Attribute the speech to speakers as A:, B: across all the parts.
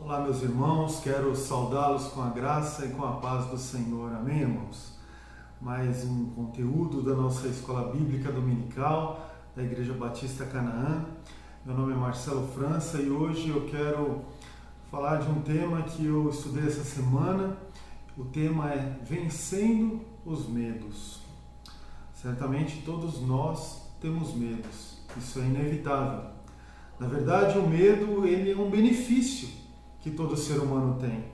A: Olá, meus irmãos, quero saudá-los com a graça e com a paz do Senhor. Amém, irmãos? Mais um conteúdo da nossa Escola Bíblica Dominical da Igreja Batista Canaã. Meu nome é Marcelo França e hoje eu quero falar de um tema que eu estudei essa semana. O tema é Vencendo os Medos. Certamente todos nós temos medos, isso é inevitável. Na verdade, o medo ele é um benefício que todo ser humano tem.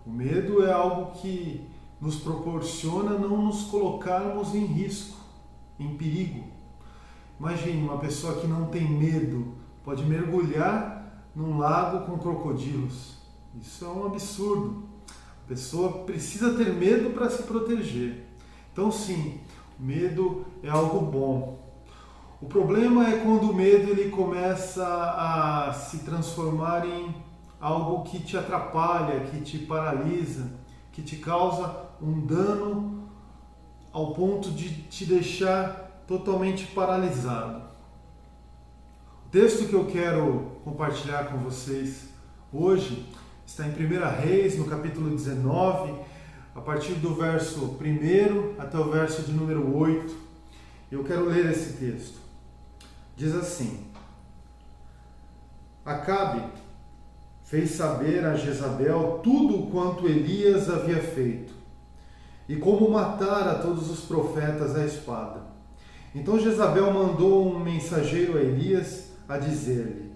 A: O medo é algo que nos proporciona não nos colocarmos em risco, em perigo. Imagine uma pessoa que não tem medo, pode mergulhar num lago com crocodilos. Isso é um absurdo. A pessoa precisa ter medo para se proteger. Então sim, medo é algo bom. O problema é quando o medo ele começa a se transformar em algo que te atrapalha, que te paralisa, que te causa um dano ao ponto de te deixar totalmente paralisado. O texto que eu quero compartilhar com vocês hoje está em 1 Reis, no capítulo 19, a partir do verso 1 até o verso de número 8. Eu quero ler esse texto. Diz assim: Acabe fez saber a Jezabel tudo quanto Elias havia feito, e como matara todos os profetas à espada. Então Jezabel mandou um mensageiro a Elias a dizer-lhe: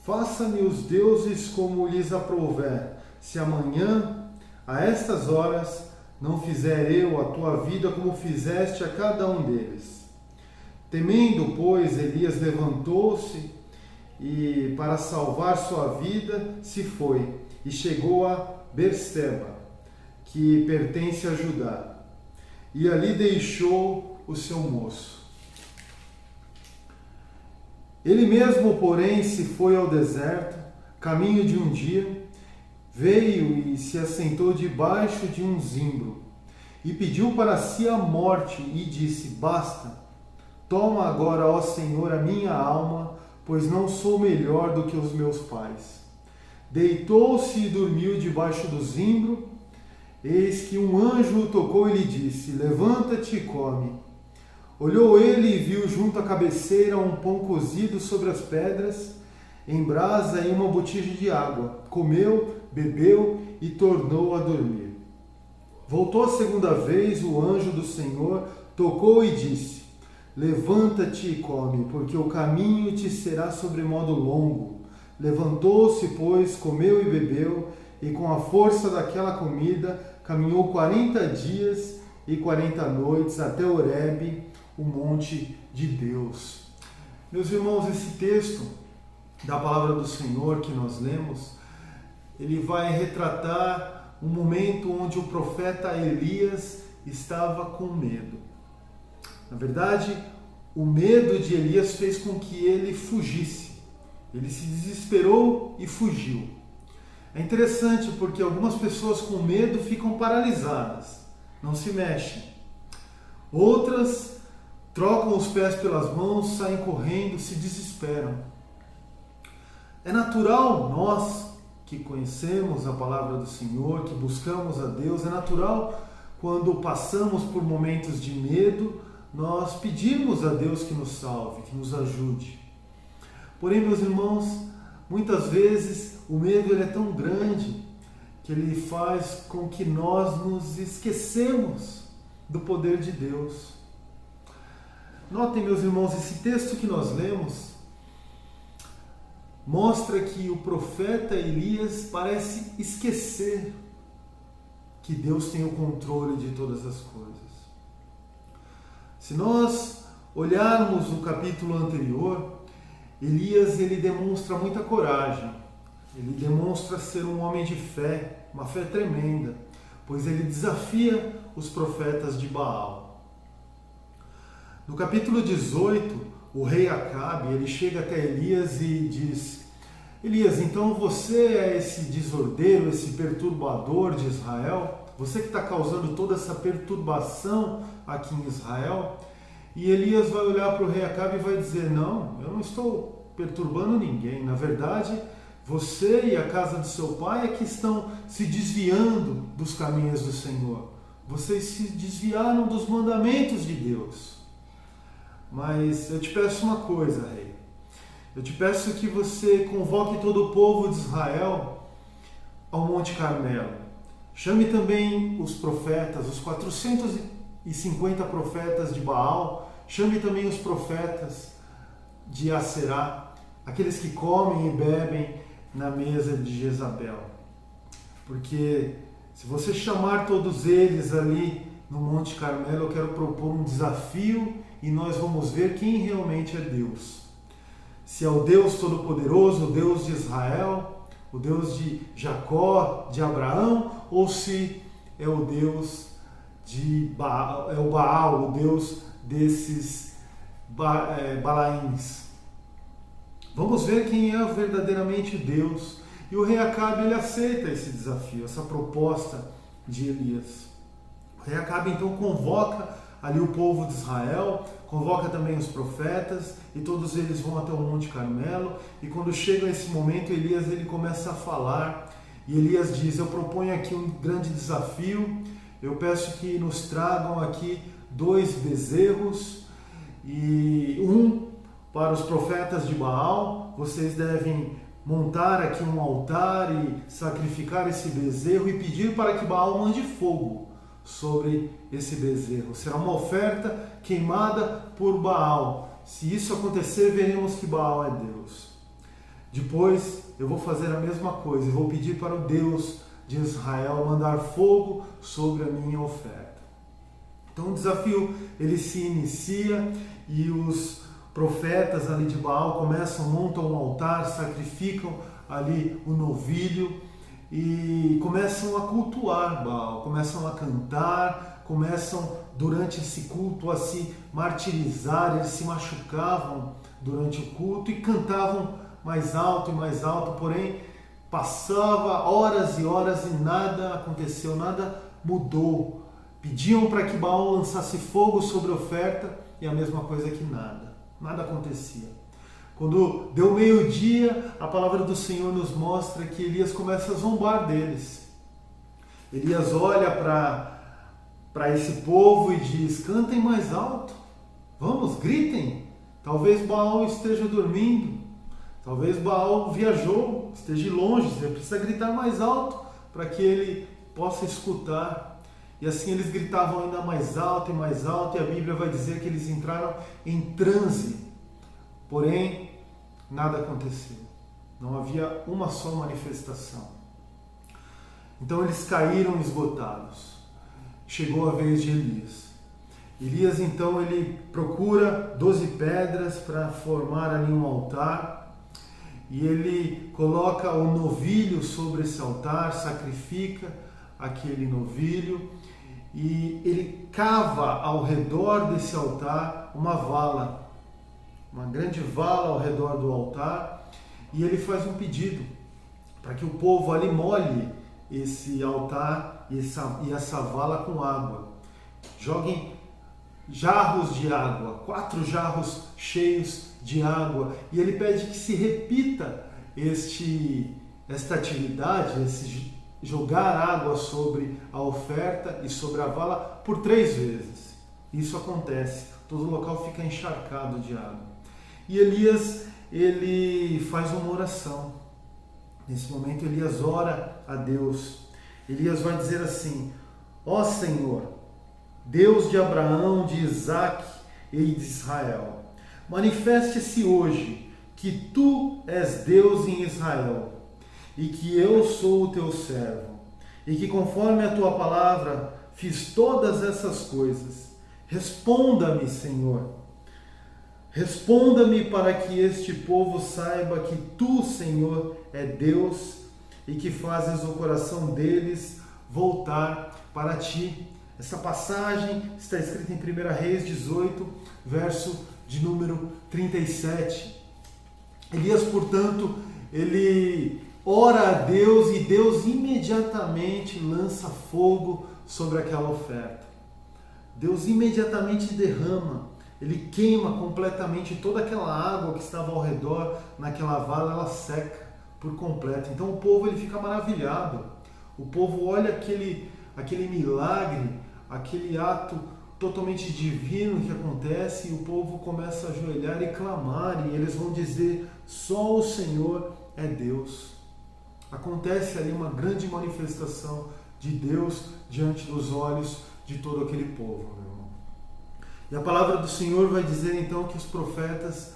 A: Faça-me os deuses como lhes aprouver, se amanhã, a estas horas, não fizer eu a tua vida como fizeste a cada um deles. Temendo, pois, Elias levantou-se e, para salvar sua vida, se foi e chegou a Berseba, que pertence a Judá, e ali deixou o seu moço. Ele mesmo, porém, se foi ao deserto, caminho de um dia, veio e se assentou debaixo de um zimbro, e pediu para si a morte, e disse: Basta, toma agora, ó Senhor, a minha alma, pois não sou melhor do que os meus pais. Deitou-se e dormiu debaixo do zimbro. Eis que um anjo o tocou e lhe disse: Levanta-te e come. Olhou ele e viu junto à cabeceira um pão cozido sobre as pedras, em brasa e uma botija de água. Comeu, bebeu e tornou a dormir. Voltou a segunda vez o anjo do Senhor, tocou e disse: Levanta-te e come, porque o caminho te será sobremodo longo. Levantou-se, pois, comeu e bebeu, e com a força daquela comida caminhou 40 dias e 40 noites até Horebe, o monte de Deus. Meus irmãos, esse texto da palavra do Senhor que nós lemos, ele vai retratar um momento onde o profeta Elias estava com medo. Na verdade, o medo de Elias fez com que ele fugisse. Ele se desesperou e fugiu. É interessante porque algumas pessoas com medo ficam paralisadas, não se mexem. Outras trocam os pés pelas mãos, saem correndo, se desesperam. É natural nós que conhecemos a palavra do Senhor, que buscamos a Deus, é natural quando passamos por momentos de medo, nós pedimos a Deus que nos salve, que nos ajude. Porém, meus irmãos, muitas vezes o medo ele é tão grande que ele faz com que nós nos esquecemos do poder de Deus. Notem, meus irmãos, esse texto que nós lemos mostra que o profeta Elias parece esquecer que Deus tem o controle de todas as coisas. Se nós olharmos o capítulo anterior, Elias ele demonstra muita coragem, ele demonstra ser um homem de fé, uma fé tremenda, pois ele desafia os profetas de Baal. No capítulo 18, o rei Acabe ele chega até Elias e diz: Elias, então você é esse desordeiro, esse perturbador de Israel? Você que está causando toda essa perturbação aqui em Israel? E Elias vai olhar para o rei Acabe e vai dizer: não, eu não estou perturbando ninguém. Na verdade, Você e a casa do seu pai é que estão se desviando dos caminhos do Senhor. Vocês se desviaram dos mandamentos de Deus. Mas eu te peço uma coisa, rei. Eu te peço que você convoque todo o povo de Israel ao Monte Carmelo. Chame também os profetas, os 450 profetas de Baal. Chame também os profetas de Aserá, aqueles que comem e bebem na mesa de Jezabel. Porque se você chamar todos eles ali no Monte Carmelo, eu quero propor um desafio e nós vamos ver quem realmente é Deus. Se é o Deus Todo-Poderoso, o Deus de Israel, o Deus de Jacó, de Abraão, ou se é o Deus de Baal, é o Baal, o Deus desses Balaíns. Vamos ver quem é verdadeiramente Deus. E o rei Acabe, ele aceita esse desafio, essa proposta de Elias. O rei Acabe então convoca ali o povo de Israel, convoca também os profetas, e todos eles vão até o Monte Carmelo. E quando chega esse momento, Elias ele começa a falar, e Elias diz: eu proponho aqui um grande desafio, eu peço que nos tragam aqui 2 bezerros, e para os profetas de Baal, vocês devem montar aqui um altar e sacrificar esse bezerro e pedir para que Baal mande fogo sobre esse bezerro. Será uma oferta queimada por Baal. Se isso acontecer, veremos que Baal é Deus. Depois eu vou fazer a mesma coisa e vou pedir para o Deus de Israel mandar fogo sobre a minha oferta. Então o desafio ele se inicia e os profetas ali de Baal montam um altar, sacrificam ali o novilho e começam a cultuar Baal, começam a cantar, começam durante esse culto a se martirizar, eles se machucavam durante o culto e cantavam mais alto e mais alto, porém passava horas e horas e nada aconteceu, nada mudou. Pediam para que Baal lançasse fogo sobre a oferta e a mesma coisa que nada acontecia. Quando deu meio-dia, a palavra do Senhor nos mostra que Elias começa a zombar deles. Elias olha para esse povo e diz: cantem mais alto, vamos, gritem. Talvez Baal esteja dormindo, talvez Baal viajou, esteja longe, você precisa gritar mais alto para que ele possa escutar. E assim eles gritavam ainda mais alto, e a Bíblia vai dizer que eles entraram em transe. Porém, nada aconteceu. Não havia uma só manifestação. Então eles caíram esgotados. Chegou a vez de Elias. Elias então ele procura 12 pedras para formar ali um altar. E ele coloca o novilho sobre esse altar, sacrifica aquele novilho. E ele cava ao redor desse altar uma vala, uma grande vala ao redor do altar, e ele faz um pedido para que o povo ali molhe esse altar e essa vala com água. Joguem jarros de água, 4 jarros cheios de água, e ele pede que se repita esta atividade, jogar água sobre a oferta e sobre a vala por 3 vezes. Isso acontece, todo o local fica encharcado de água. E Elias, ele faz uma oração. Nesse momento Elias ora a Deus. Elias vai dizer assim: ó Senhor, Deus de Abraão, de Isaque e de Israel, manifeste-se hoje que tu és Deus em Israel, e que eu sou o teu servo, e que conforme a tua palavra fiz todas essas coisas. Responda-me, Senhor. Responda-me para que este povo saiba que tu, Senhor, é Deus e que fazes o coração deles voltar para ti. Essa passagem está escrita em 1 Reis 18, verso de número 37. Elias, portanto, ele ora a Deus e Deus imediatamente lança fogo sobre aquela oferta. Deus imediatamente derrama, ele queima completamente toda aquela água que estava ao redor naquela vala, ela seca por completo. Então o povo ele fica maravilhado. O povo olha aquele milagre, aquele ato totalmente divino que acontece, e o povo começa a ajoelhar e clamar, e eles vão dizer: só o Senhor é Deus. Acontece ali uma grande manifestação de Deus diante dos olhos de todo aquele povo, meu irmão. E a palavra do Senhor vai dizer então que os profetas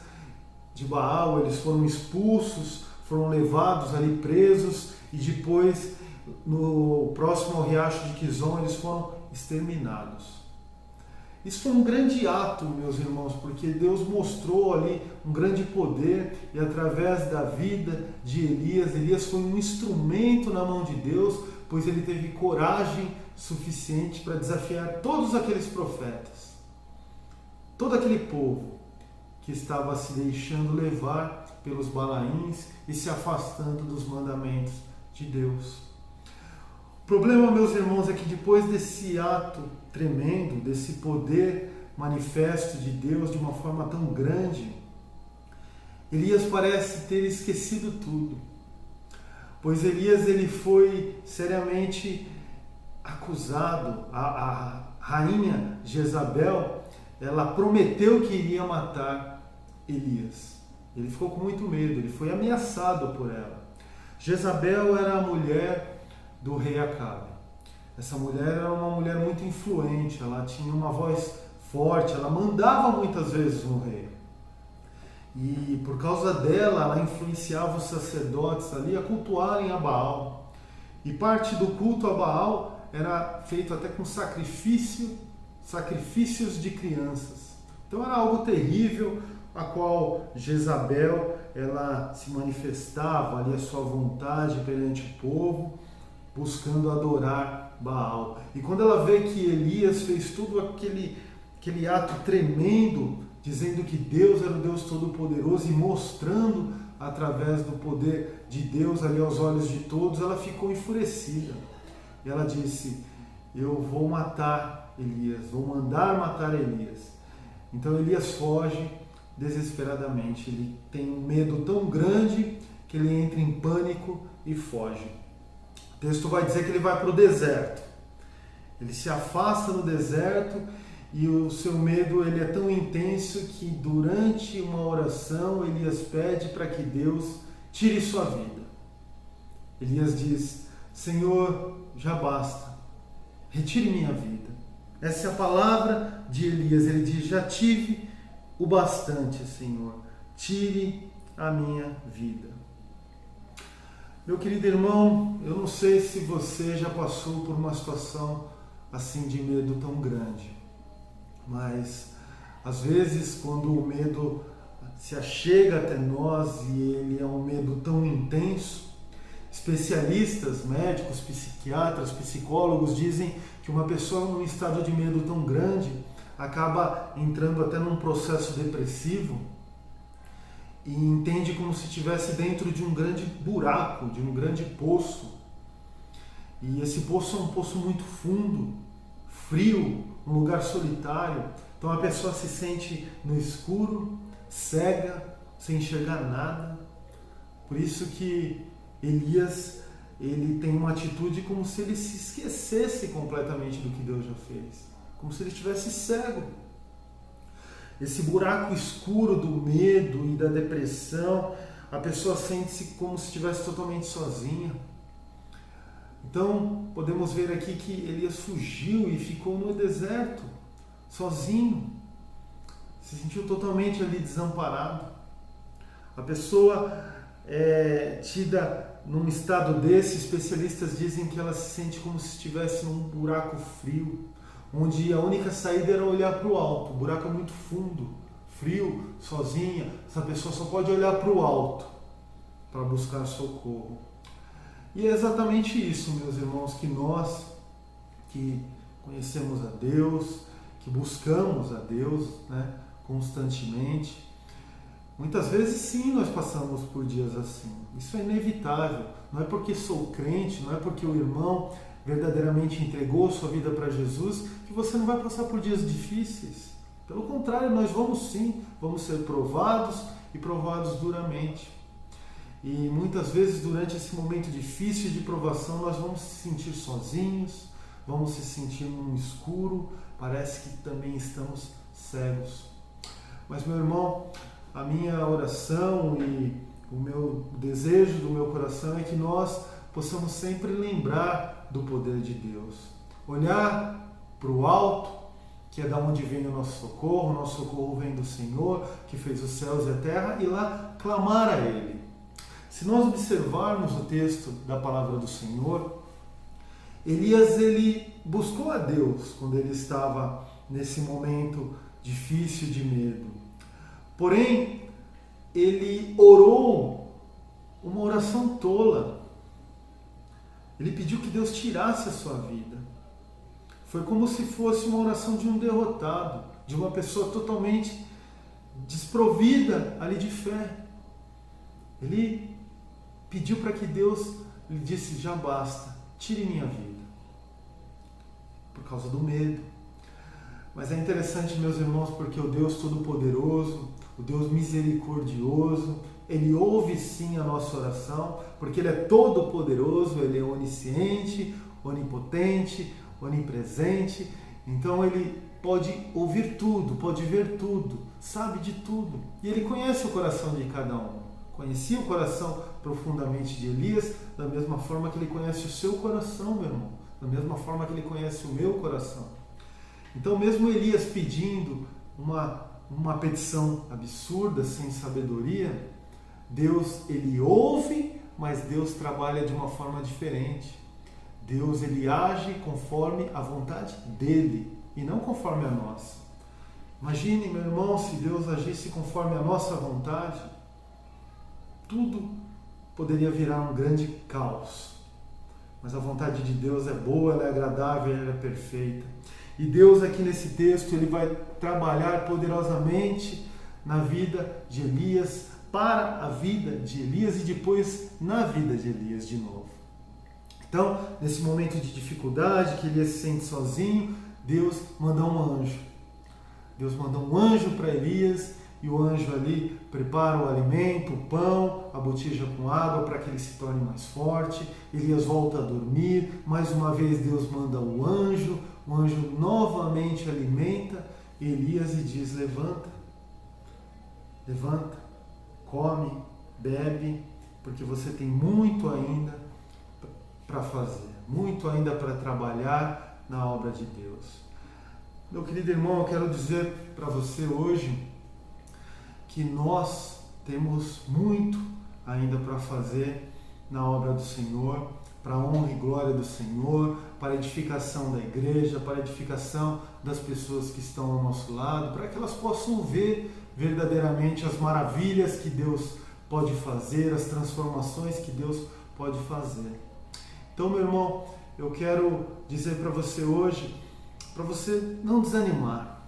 A: de Baal, eles foram expulsos, foram levados ali presos, e depois, no próximo ao riacho de Quizon, eles foram exterminados. Isso foi um grande ato, meus irmãos, porque Deus mostrou ali um grande poder, e através da vida de Elias, Elias foi um instrumento na mão de Deus, pois ele teve coragem suficiente para desafiar todos aqueles profetas, todo aquele povo que estava se deixando levar pelos Balaíns e se afastando dos mandamentos de Deus. O problema, meus irmãos, é que depois desse ato tremendo, desse poder manifesto de Deus de uma forma tão grande, Elias parece ter esquecido tudo. Pois Elias ele foi seriamente acusado. A rainha Jezabel, ela prometeu que iria matar Elias. Ele ficou com muito medo, ele foi ameaçado por ela. Jezabel era a mulher do rei Acabe. Essa mulher era uma mulher muito influente, ela tinha uma voz forte, ela mandava muitas vezes no rei. E por causa dela, ela influenciava os sacerdotes ali a cultuarem a Baal. E parte do culto a Baal era feito até com sacrifícios de crianças. Então era algo terrível, a qual Jezabel ela se manifestava ali a sua vontade perante o povo, buscando adorar Baal. E quando ela vê que Elias fez todo aquele ato tremendo, dizendo que Deus era o Deus Todo-Poderoso e mostrando através do poder de Deus ali aos olhos de todos, ela ficou enfurecida. E ela disse: eu vou matar Elias, vou mandar matar Elias. Então Elias foge desesperadamente. Ele tem um medo tão grande que ele entra em pânico e foge. O texto vai dizer que ele vai para o deserto. Ele se afasta no deserto e o seu medo ele é tão intenso que durante uma oração Elias pede para que Deus tire sua vida. Elias diz: Senhor, já basta, retire minha vida. Essa é a palavra de Elias. Ele diz: já tive o bastante, Senhor, tire a minha vida. Meu querido irmão, eu não sei se você já passou por uma situação assim de medo tão grande, mas às vezes quando o medo se achega até nós e ele é um medo tão intenso, especialistas, médicos, psiquiatras, psicólogos dizem que uma pessoa num estado de medo tão grande acaba entrando até num processo depressivo e entende como se estivesse dentro de um grande buraco, de um grande poço. E esse poço é um poço muito fundo, frio, um lugar solitário. Então a pessoa se sente no escuro, cega, sem enxergar nada. Por isso que Elias, ele tem uma atitude como se ele se esquecesse completamente do que Deus já fez, como se ele estivesse cego. Esse buraco escuro do medo e da depressão, a pessoa sente-se como se estivesse totalmente sozinha. Então, podemos ver aqui que Elias fugiu e ficou no deserto, sozinho. Se sentiu totalmente ali desamparado. A pessoa tida num estado desse, especialistas dizem que ela se sente como se estivesse num buraco frio, onde a única saída era olhar para o alto. O buraco é muito fundo, frio, sozinha. Essa pessoa só pode olhar para o alto para buscar socorro. E é exatamente isso, meus irmãos, que nós que conhecemos a Deus, que buscamos a Deus, né, constantemente, muitas vezes sim nós passamos por dias assim. Isso é inevitável. Não é porque sou crente, não é porque o irmão verdadeiramente entregou sua vida para Jesus que você não vai passar por dias difíceis. Pelo contrário, nós vamos sim, vamos ser provados e provados duramente. E muitas vezes durante esse momento difícil de provação nós vamos se sentir sozinhos, vamos se sentir num escuro, parece que também estamos cegos. Mas meu irmão, a minha oração e o meu desejo do meu coração é que nós possamos sempre lembrar do poder de Deus. Olhar para o alto, que é da onde vem o nosso socorro vem do Senhor, que fez os céus e a terra, e lá clamar a Ele. Se nós observarmos o texto da palavra do Senhor, Elias ele buscou a Deus quando ele estava nesse momento difícil de medo. Porém, ele orou uma oração tola. Ele pediu que Deus tirasse a sua vida. Foi como se fosse uma oração de um derrotado, de uma pessoa totalmente desprovida ali de fé. Ele pediu para que Deus lhe disse: já basta, tire minha vida. Por causa do medo. Mas é interessante, meus irmãos, porque o Deus Todo-Poderoso, o Deus Misericordioso, Ele ouve sim a nossa oração, porque Ele é todo-poderoso, Ele é onisciente, onipotente, onipresente. Então Ele pode ouvir tudo, pode ver tudo, sabe de tudo. E Ele conhece o coração de cada um. Conhecia o coração profundamente de Elias, da mesma forma que Ele conhece o seu coração, meu irmão. Da mesma forma que Ele conhece o meu coração. Então, mesmo Elias pedindo uma petição absurda, sem sabedoria, Deus, Ele ouve, mas Deus trabalha de uma forma diferente. Deus, Ele age conforme a vontade dEle e não conforme a nossa. Imagine, meu irmão, se Deus agisse conforme a nossa vontade, tudo poderia virar um grande caos. Mas a vontade de Deus é boa, ela é agradável, ela é perfeita. E Deus aqui nesse texto, Ele vai trabalhar poderosamente na vida de Elias, para a vida de Elias e depois na vida de Elias de novo. Então, nesse momento de dificuldade, que Elias se sente sozinho, Deus manda um anjo. Deus manda um anjo para Elias e o anjo ali prepara o alimento, o pão, a botija com água para que ele se torne mais forte. Elias volta a dormir, mais uma vez Deus manda o anjo novamente alimenta Elias e diz: levanta, come, bebe, porque você tem muito ainda para fazer, muito ainda para trabalhar na obra de Deus. Meu querido irmão, eu quero dizer para você hoje que nós temos muito ainda para fazer na obra do Senhor, para a honra e glória do Senhor, para a edificação da igreja, para a edificação das pessoas que estão ao nosso lado, para que elas possam ver verdadeiramente as maravilhas que Deus pode fazer, as transformações que Deus pode fazer. Então, meu irmão, eu quero dizer para você hoje, para você não desanimar.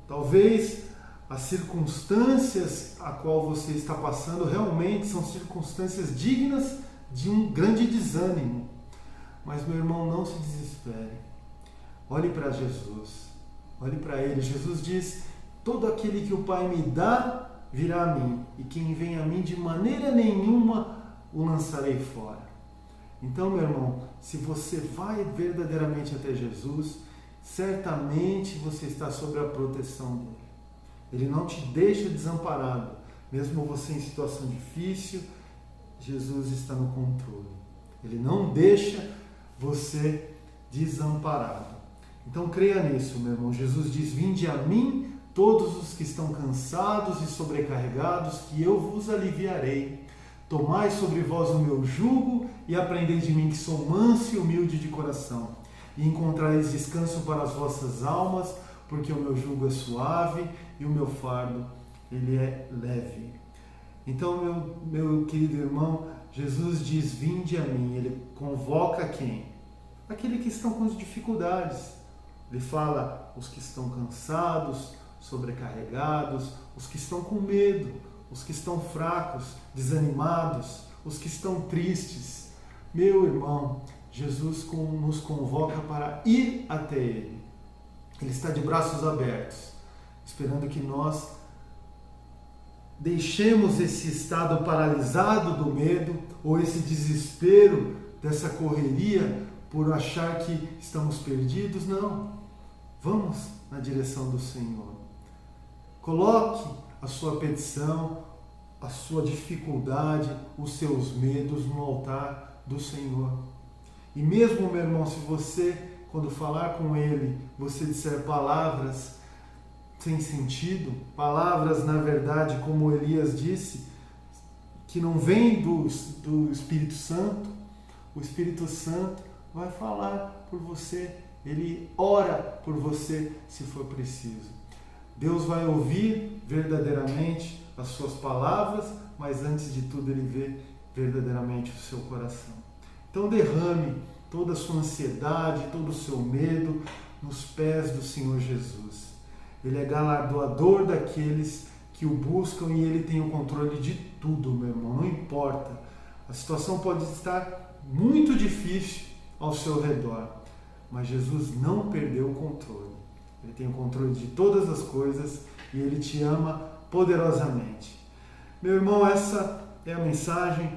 A: Talvez as circunstâncias a qual você está passando realmente são circunstâncias dignas de um grande desânimo. Mas, meu irmão, não se desespere. Olhe para Jesus. Olhe para Ele. Jesus diz: todo aquele que o Pai me dá virá a mim, e quem vem a mim de maneira nenhuma o lançarei fora. Então, meu irmão, se você vai verdadeiramente até Jesus, certamente você está sob a proteção dele. Ele não te deixa desamparado. Mesmo você em situação difícil, Jesus está no controle. Ele não deixa você desamparado. Então creia nisso, meu irmão. Jesus diz: vinde a mim todos os que estão cansados e sobrecarregados, que eu vos aliviarei. Tomai sobre vós o meu jugo e aprendei de mim, que sou manso e humilde de coração, e encontrareis descanso para as vossas almas, porque o meu jugo é suave e o meu fardo ele é leve. Então, meu querido irmão, Jesus diz: vinde a mim. Ele convoca quem? Aqueles que estão com dificuldades. Ele fala os que estão cansados, sobrecarregados, os que estão com medo, os que estão fracos, desanimados, os que estão tristes. Meu irmão, Jesus nos convoca para ir até Ele. Ele está de braços abertos, esperando que nós deixemos esse estado paralisado do medo ou esse desespero dessa correria por achar que estamos perdidos. Não. Vamos na direção do Senhor. Coloque a sua petição, a sua dificuldade, os seus medos no altar do Senhor. E mesmo, meu irmão, se você, quando falar com Ele, você disser palavras sem sentido, palavras, na verdade, como Elias disse, que não vêm do Espírito Santo, o Espírito Santo vai falar por você, Ele ora por você se for preciso. Deus vai ouvir verdadeiramente as suas palavras, mas antes de tudo Ele vê verdadeiramente o seu coração. Então derrame toda a sua ansiedade, todo o seu medo nos pés do Senhor Jesus. Ele é galardoador daqueles que o buscam e Ele tem o controle de tudo, meu irmão, não importa. A situação pode estar muito difícil ao seu redor, mas Jesus não perdeu o controle. Ele tem o controle de todas as coisas e Ele te ama poderosamente. Meu irmão, essa é a mensagem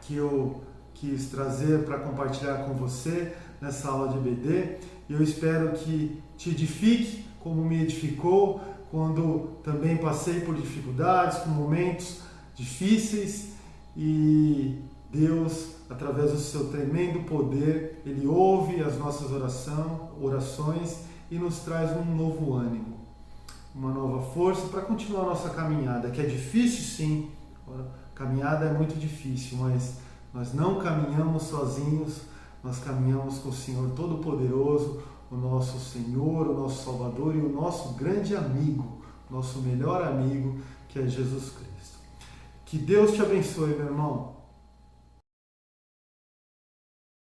A: que eu quis trazer para compartilhar com você nessa aula de EBD. E eu espero que te edifique como me edificou quando também passei por dificuldades, por momentos difíceis, e Deus, através do seu tremendo poder, Ele ouve as nossas orações e nos traz um novo ânimo, uma nova força para continuar a nossa caminhada, que é difícil sim, a caminhada é muito difícil, mas nós não caminhamos sozinhos, nós caminhamos com o Senhor Todo-Poderoso, o nosso Senhor, o nosso Salvador e o nosso grande amigo, nosso melhor amigo, que é Jesus Cristo. Que Deus te abençoe, meu irmão.